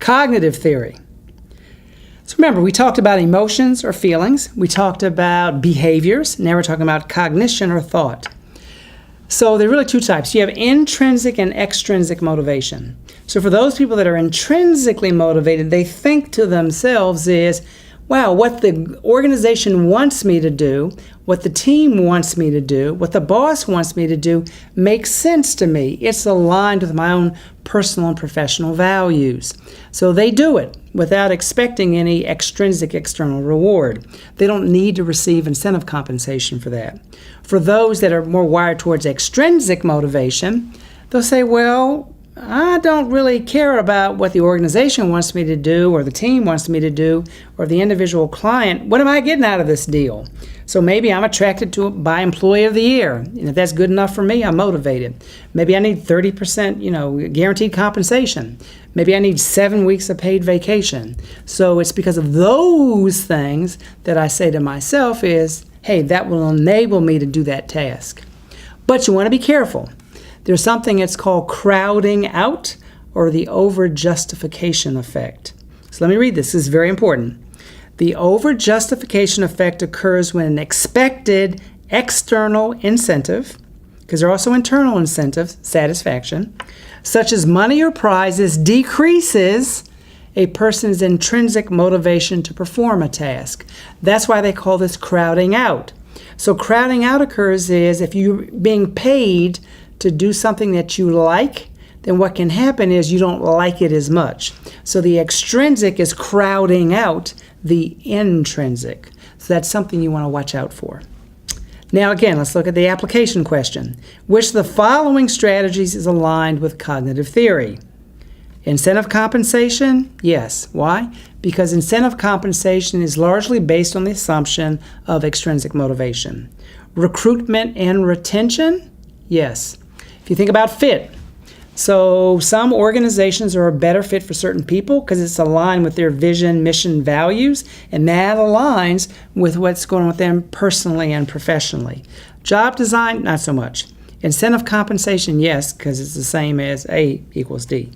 Cognitive theory. So remember, we talked about emotions or feelings. We talked about behaviors. Now we're talking about cognition or thought. So there are really two types. You have intrinsic and extrinsic motivation. So for those people that are intrinsically motivated, they think to themselves is, wow, what the organization wants me to do, what the team wants me to do, what the boss wants me to do makes sense to me. It's aligned with my own personal and professional values. So they do it without expecting any extrinsic external reward. They don't need to receive incentive compensation for that. For those that are more wired towards extrinsic motivation, they'll say, well, I don't really care about what the organization wants me to do or the team wants me to do or the individual client. What am I getting out of this deal? So maybe I'm attracted to it by Employee of the Year. And if that's good enough for me, I'm motivated. Maybe I need 30%, guaranteed compensation. Maybe I need 7 weeks of paid vacation. So it's because of those things that I say to myself is, hey, that will enable me to do that task. But you want to be careful. There's something that's called crowding out or the over-justification effect. So let me read this. This is very important. The over-justification effect occurs when an expected external incentive, because there are also internal incentives, satisfaction, such as money or prizes, decreases a person's intrinsic motivation to perform a task. That's why they call this crowding out. So crowding out occurs is if you're being paid to do something that you like, then what can happen is you don't like it as much. So the extrinsic is crowding out the intrinsic. So that's something you want to watch out for. Now again, let's look at the application question. Which of the following strategies is aligned with cognitive theory? Incentive compensation? Yes. Why? Because incentive compensation is largely based on the assumption of extrinsic motivation. Recruitment and retention? Yes. If you think about fit, so some organizations are a better fit for certain people because it's aligned with their vision, mission, values, and that aligns with what's going on with them personally and professionally. Job design, not so much. Incentive compensation, yes, because it's the same as A equals D.